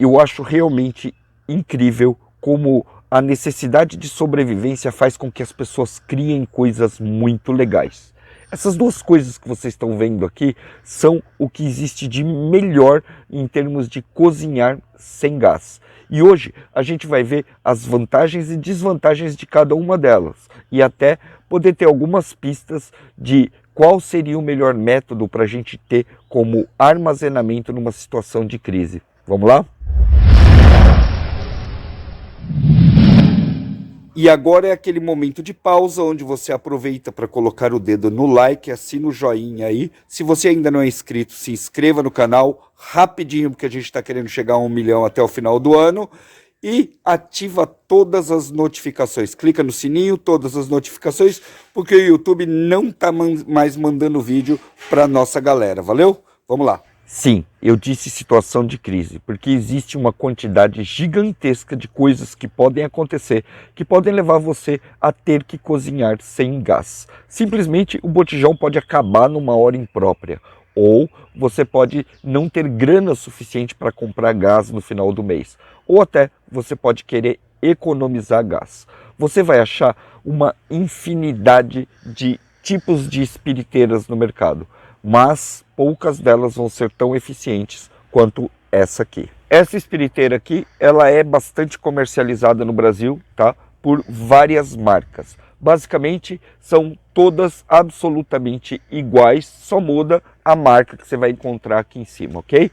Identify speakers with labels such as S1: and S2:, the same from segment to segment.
S1: eu acho realmente incrível como a necessidade de sobrevivência faz com que as pessoas criem coisas muito legais. Essas duas coisas que vocês estão vendo aqui são o que existe de melhor em termos de cozinhar sem gás. E hoje a gente vai ver as vantagens e desvantagens de cada uma delas e até poder ter algumas pistas de qual seria o melhor método para a gente ter como armazenamento numa situação de crise. Vamos lá? E agora é aquele momento de pausa onde você aproveita para colocar o dedo no like, assina o joinha aí. Se você ainda não é inscrito, se inscreva no canal rapidinho, porque a gente está querendo chegar a 1 milhão até o final do ano. E ativa todas as notificações. Clica no sininho, todas as notificações, porque o YouTube não está mais mandando vídeo para nossa galera. Valeu? Vamos lá. Sim, eu disse situação de crise, porque existe uma quantidade gigantesca de coisas que podem acontecer, que podem levar você a ter que cozinhar sem gás. Simplesmente o botijão pode acabar numa hora imprópria, ou você pode não ter grana suficiente para comprar gás no final do mês, ou até você pode querer economizar gás. Você vai achar uma infinidade de tipos de espiriteiras no mercado, mas poucas delas vão ser tão eficientes quanto essa aqui. Essa espiriteira aqui, ela é bastante comercializada no Brasil, tá? Por várias marcas. Basicamente, são todas absolutamente iguais, só muda a marca que você vai encontrar aqui em cima, ok?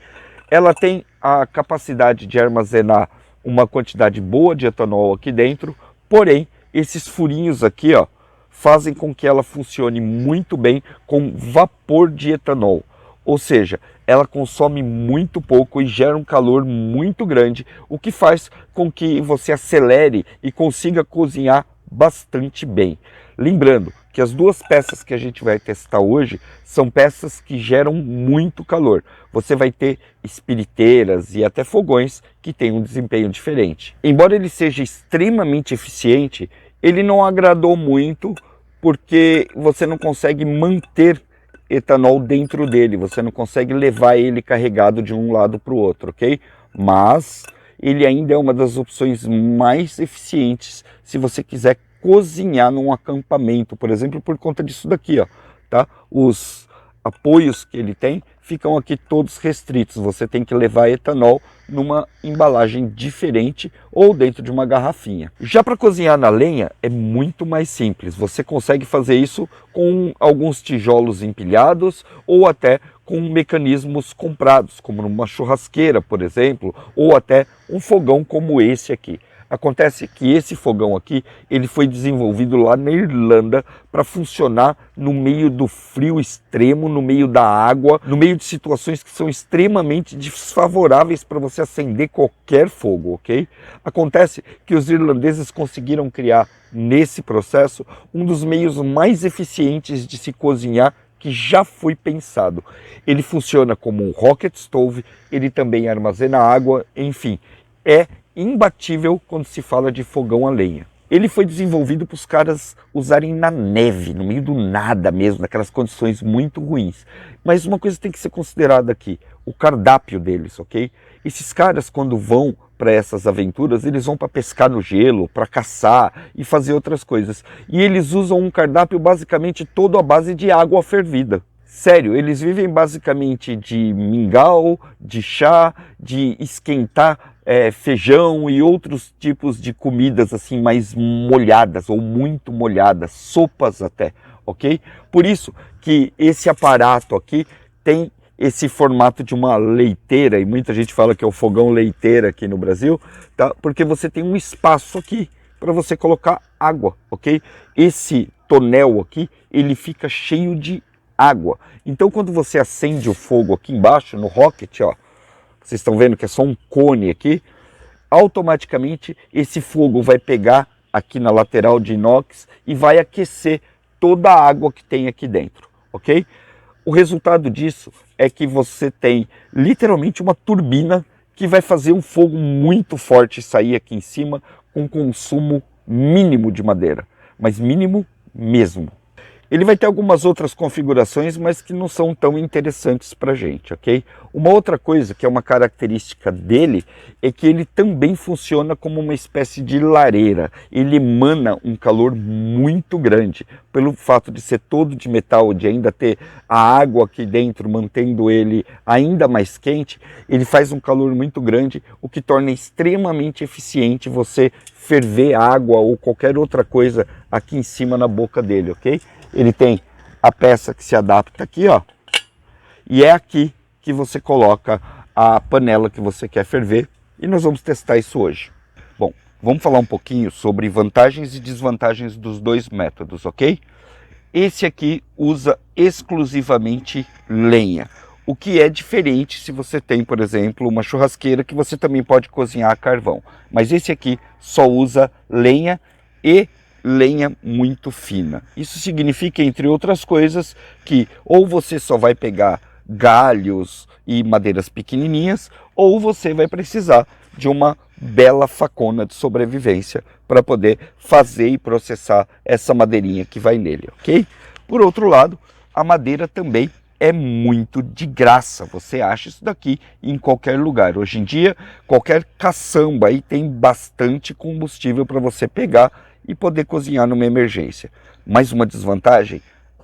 S1: Ela tem a capacidade de armazenar uma quantidade boa de etanol aqui dentro, porém, esses furinhos aqui, ó, fazem com que ela funcione muito bem com vapor de etanol. Ou seja, ela consome muito pouco e gera um calor muito grande, o que faz com que você acelere e consiga cozinhar bastante bem. Lembrando que as duas peças que a gente vai testar hoje são peças que geram muito calor. Você vai ter espiriteiras e até fogões que têm um desempenho diferente. Embora ele seja extremamente eficiente, ele não agradou muito porque você não consegue manter etanol dentro dele, você não consegue levar ele carregado de um lado para o outro, ok? Mas ele ainda é uma das opções mais eficientes se você quiser cozinhar num acampamento, por exemplo, por conta disso daqui, ó, tá? Os apoios que ele tem ficam aqui todos restritos, você tem que levar etanol numa embalagem diferente ou dentro de uma garrafinha. Já para cozinhar na lenha é muito mais simples, você consegue fazer isso com alguns tijolos empilhados ou até com mecanismos comprados, como numa churrasqueira, por exemplo, ou até um fogão como esse aqui. Acontece que esse fogão aqui, ele foi desenvolvido lá na Irlanda para funcionar no meio do frio extremo, no meio da água, no meio de situações que são extremamente desfavoráveis para você acender qualquer fogo, ok? Acontece que os irlandeses conseguiram criar nesse processo um dos meios mais eficientes de se cozinhar que já foi pensado. Ele funciona como um rocket stove, ele também armazena água, enfim, é imbatível quando se fala de fogão a lenha. Ele foi desenvolvido para os caras usarem na neve, no meio do nada mesmo, naquelas condições muito ruins. Mas uma coisa tem que ser considerada aqui, o cardápio deles, ok? Esses caras, quando vão para essas aventuras, eles vão para pescar no gelo, para caçar e fazer outras coisas. E eles usam um cardápio basicamente todo à base de água fervida. Sério, eles vivem basicamente de mingau, de chá, de esquentar feijão e outros tipos de comidas assim mais molhadas ou muito molhadas, sopas até, ok? Por isso que esse aparato aqui tem esse formato de uma leiteira, e muita gente fala que é o fogão leiteira aqui no Brasil, tá? Porque você tem um espaço aqui para você colocar água, ok? Esse tonel aqui, ele fica cheio de água. Então quando você acende o fogo aqui embaixo, no rocket, ó, vocês estão vendo que é só um cone aqui, automaticamente esse fogo vai pegar aqui na lateral de inox e vai aquecer toda a água que tem aqui dentro, ok? O resultado disso é que você tem literalmente uma turbina que vai fazer um fogo muito forte sair aqui em cima com consumo mínimo de madeira, mas mínimo mesmo. Ele vai ter algumas outras configurações, mas que não são tão interessantes para a gente, ok? Uma outra coisa que é uma característica dele é que ele também funciona como uma espécie de lareira. Ele emana um calor muito grande, pelo fato de ser todo de metal, de ainda ter a água aqui dentro, mantendo ele ainda mais quente, ele faz um calor muito grande, o que torna extremamente eficiente você ferver água ou qualquer outra coisa aqui em cima na boca dele, ok? Ele tem a peça que se adapta aqui, ó, e é aqui que você coloca a panela que você quer ferver, e nós vamos testar isso hoje. Bom, vamos falar um pouquinho sobre vantagens e desvantagens dos dois métodos, ok? Esse aqui usa exclusivamente lenha, o que é diferente se você tem, por exemplo, uma churrasqueira que você também pode cozinhar a carvão. Mas esse aqui só usa lenha e lenha muito fina. Isso significa, entre outras coisas, que ou você só vai pegar galhos e madeiras pequenininhas, ou você vai precisar de uma bela facona de sobrevivência para poder fazer e processar essa madeirinha que vai nele, ok? Por outro lado, a madeira também é muito de graça, você acha isso daqui em qualquer lugar. Hoje em dia, qualquer caçamba aí tem bastante combustível para você pegar e poder cozinhar numa emergência. Mais uma desvantagem,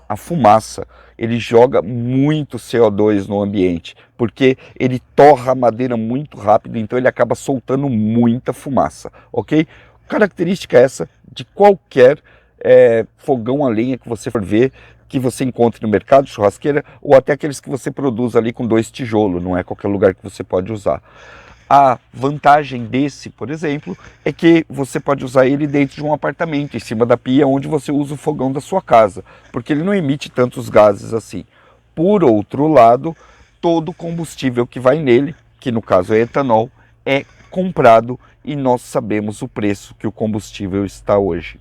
S1: a fumaça. Ele joga muito CO2 no ambiente, porque ele torra a madeira muito rápido, então ele acaba soltando muita fumaça, ok? Característica essa de qualquer fogão a lenha que você for ver, que você encontre no mercado, churrasqueira, ou até aqueles que você produz ali com 2 tijolos, não é qualquer lugar que você pode usar. A vantagem desse, por exemplo, é que você pode usar ele dentro de um apartamento, em cima da pia, onde você usa o fogão da sua casa, porque ele não emite tantos gases assim. Por outro lado, todo o combustível que vai nele, que no caso é etanol, é comprado e nós sabemos o preço que o combustível está hoje.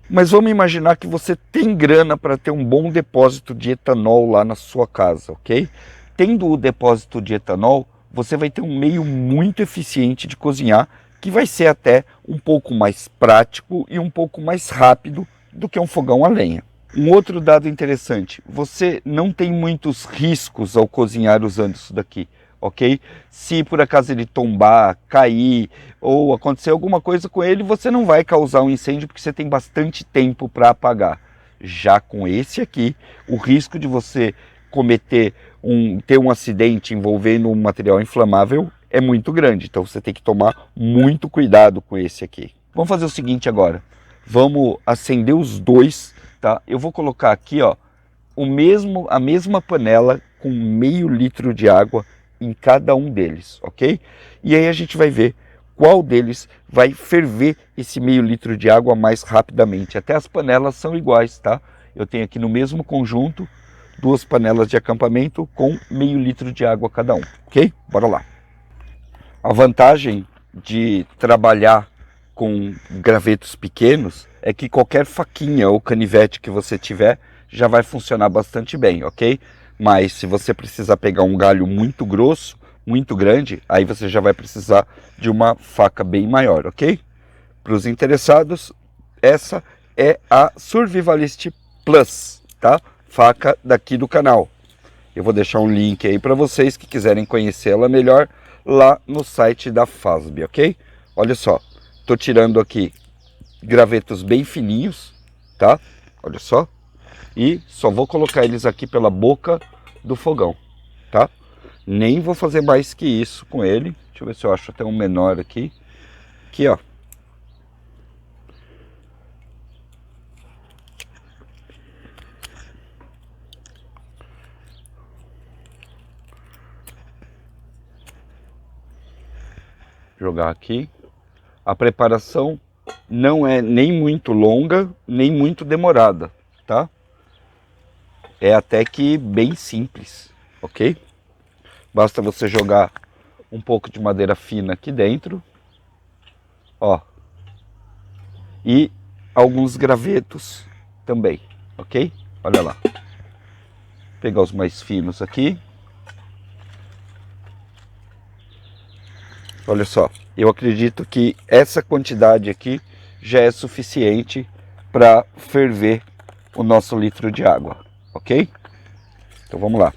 S1: Mas vamos imaginar que você tem grana para ter um bom depósito de etanol lá na sua casa, ok? Tendo o depósito de etanol, você vai ter um meio muito eficiente de cozinhar, que vai ser até um pouco mais prático e um pouco mais rápido do que um fogão a lenha. Um outro dado interessante, você não tem muitos riscos ao cozinhar usando isso daqui, ok? Se por acaso ele tombar, cair ou acontecer alguma coisa com ele, você não vai causar um incêndio porque você tem bastante tempo para apagar. Já com esse aqui, o risco de você ter um acidente envolvendo um material inflamável é muito grande, então você tem que tomar muito cuidado com esse aqui. Vamos fazer o seguinte agora, vamos acender os dois, tá? Eu vou colocar aqui, ó, a mesma panela com meio litro de água em cada um deles, ok? E aí a gente vai ver qual deles vai ferver esse meio litro de água mais rapidamente. Até as panelas são iguais, tá? Eu tenho aqui no mesmo conjunto 2 panelas de acampamento com meio litro de água cada um, ok? Bora lá. A vantagem de trabalhar com gravetos pequenos é que qualquer faquinha ou canivete que você tiver já vai funcionar bastante bem, ok? Mas se você precisar pegar um galho muito grosso, muito grande, aí você já vai precisar de uma faca bem maior, ok? Para os interessados, essa é a Survivalist Plus, tá? Faca daqui do canal. Eu vou deixar um link aí para vocês que quiserem conhecê-la melhor lá no site da FASB, ok? Olha só, tô tirando aqui gravetos bem fininhos, tá? Olha só. E só vou colocar eles aqui pela boca do fogão, tá? Nem vou fazer mais que isso com ele. Deixa eu ver se eu acho até um menor aqui. Aqui, ó. Jogar aqui. A preparação não é nem muito longa, nem muito demorada, tá? É até que bem simples, ok? Basta você jogar um pouco de madeira fina aqui dentro, ó, e alguns gravetos também, ok? Olha lá. Vou pegar os mais finos aqui. Olha só, eu acredito que essa quantidade aqui já é suficiente para ferver o nosso litro de água, ok? Então vamos lá.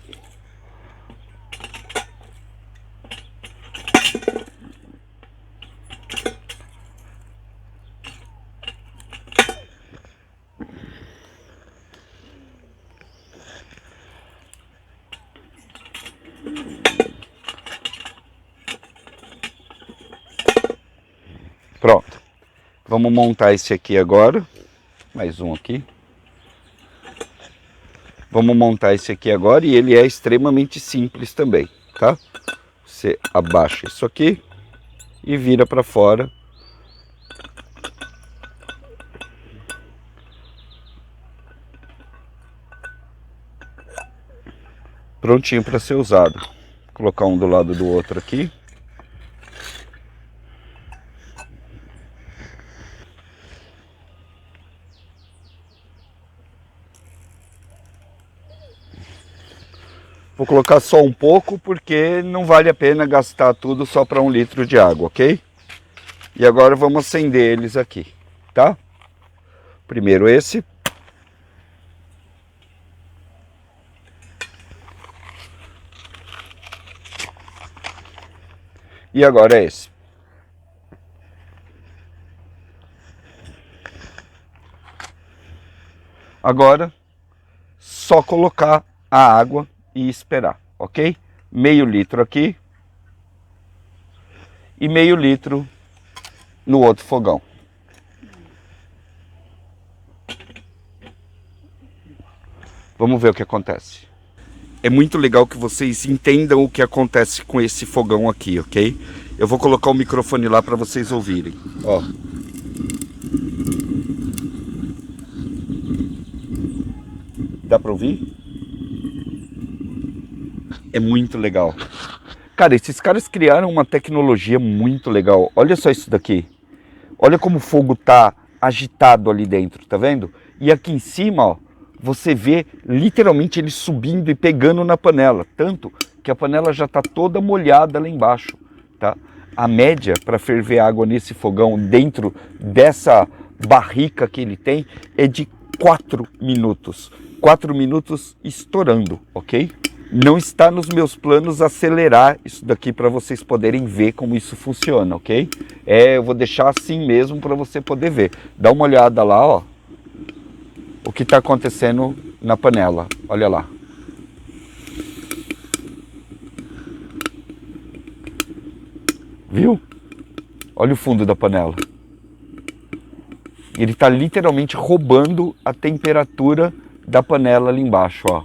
S1: Pronto. Vamos montar esse aqui agora. Mais um aqui. Vamos montar esse aqui agora e ele é extremamente simples também, tá? Você abaixa isso aqui e vira para fora. Prontinho para ser usado. Vou colocar um do lado do outro aqui. Vou colocar só um pouco porque não vale a pena gastar tudo só para 1 litro de água, ok? E agora vamos acender eles aqui, tá? Primeiro esse. E agora esse. Agora, só colocar a água e esperar, ok? Meio litro aqui e meio litro no outro fogão. Vamos ver o que acontece. É muito legal que vocês entendam o que acontece com esse fogão aqui, ok? Eu vou colocar o microfone lá para vocês ouvirem. Ó. Dá para ouvir? É muito legal. Cara, esses caras criaram uma tecnologia muito legal. Olha só isso daqui. Olha como o fogo tá agitado ali dentro, tá vendo? E aqui em cima, ó, você vê literalmente ele subindo e pegando na panela. Tanto que a panela já tá toda molhada lá embaixo, tá? A média para ferver água nesse fogão dentro dessa barrica que ele tem é de 4 minutos. 4 minutos estourando, ok? Não está nos meus planos acelerar isso daqui para vocês poderem ver como isso funciona, ok? Eu vou deixar assim mesmo para você poder ver. Dá uma olhada lá, ó. O que está acontecendo na panela. Olha lá. Viu? Olha o fundo da panela. Ele está literalmente roubando a temperatura da panela ali embaixo, ó.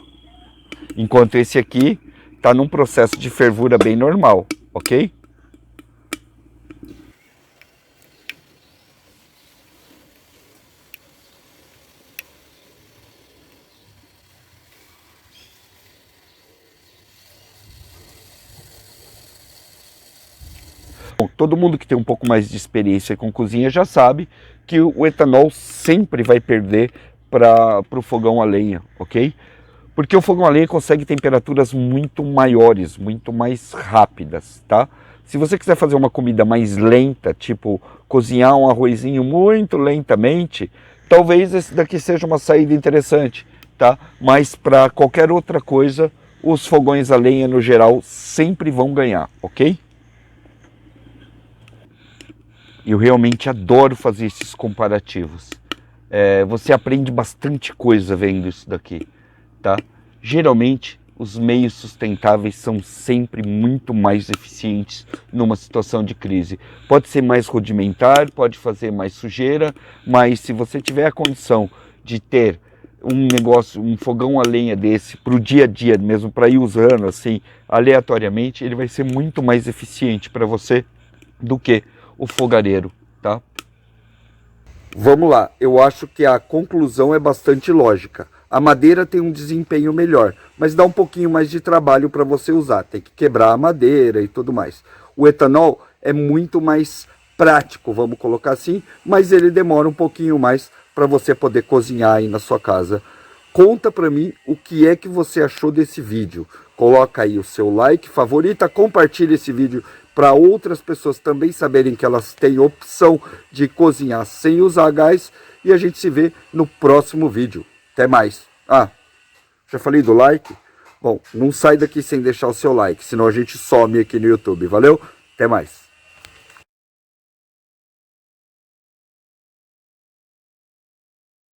S1: Enquanto esse aqui está num processo de fervura bem normal, ok? Bom, todo mundo que tem um pouco mais de experiência com cozinha já sabe que o etanol sempre vai perder para o fogão a lenha, ok? Porque o fogão a lenha consegue temperaturas muito maiores, muito mais rápidas, tá? Se você quiser fazer uma comida mais lenta, tipo cozinhar um arrozinho muito lentamente, talvez esse daqui seja uma saída interessante, tá? Mas para qualquer outra coisa, os fogões a lenha no geral sempre vão ganhar, ok? Eu realmente adoro fazer esses comparativos. Você aprende bastante coisa vendo isso daqui, tá? Geralmente, os meios sustentáveis são sempre muito mais eficientes numa situação de crise. Pode ser mais rudimentar, pode fazer mais sujeira, mas se você tiver a condição de ter um negócio, um fogão a lenha desse para o dia a dia mesmo, para ir usando assim aleatoriamente, ele vai ser muito mais eficiente para você do que o fogareiro, tá? Vamos lá, eu acho que a conclusão é bastante lógica. A madeira tem um desempenho melhor, mas dá um pouquinho mais de trabalho para você usar. Tem que quebrar a madeira e tudo mais. O etanol é muito mais prático, vamos colocar assim, mas ele demora um pouquinho mais para você poder cozinhar aí na sua casa. Conta para mim o que é que você achou desse vídeo. Coloca aí o seu like, favorita, compartilha esse vídeo para outras pessoas também saberem que elas têm opção de cozinhar sem usar gás. E a gente se vê no próximo vídeo. Até mais. Ah, já falei do like? Bom, não sai daqui sem deixar o seu like, senão a gente some aqui no YouTube. Valeu? Até mais.